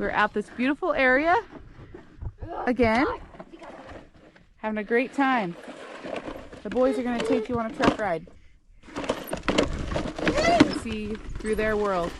We're at this beautiful area again, having a great time. The boys are going to take you on a truck ride and see through their world.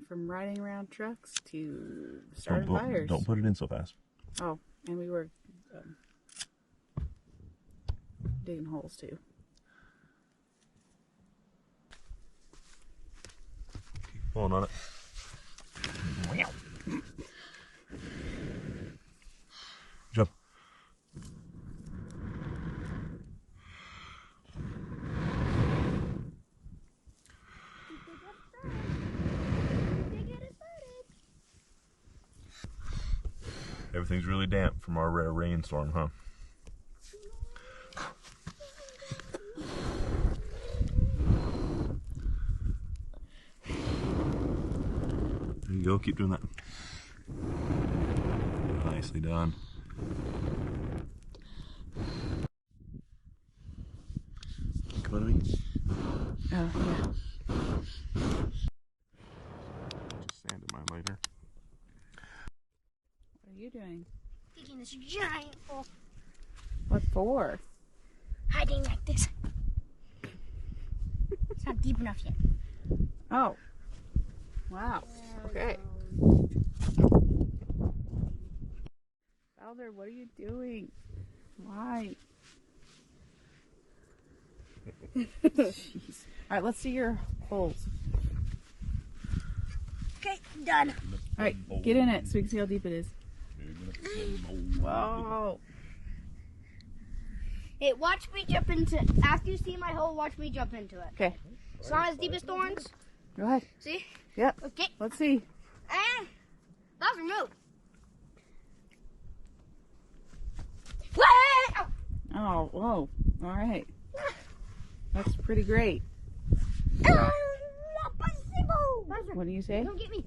From riding around trucks to starting fires. Don't put it in so fast. Oh, and we were digging holes too. Keep pulling on it. Jump. Everything's really damp from our rainstorm, huh? There you go, keep doing that. Nicely done. Come on to me. Oh, yeah. Just sand in my lighter. What are you doing? Digging this giant hole. What for? Hiding like this. It's not deep enough yet. Oh. Wow. Okay. Bowser, what are you doing? Why? Jeez. All right, let's see your holes. Okay, done. All right, get in it so we can see how deep it is. Wow. Hey, watch me jump into. After you see my hole, watch me jump into it. Okay, It's not as deep as thorns. go ahead. See? Yep, Okay. let's see. And that was removed. Whoa! Oh, whoa. All right. That's pretty great. Not possible. What do you say? Don't get me.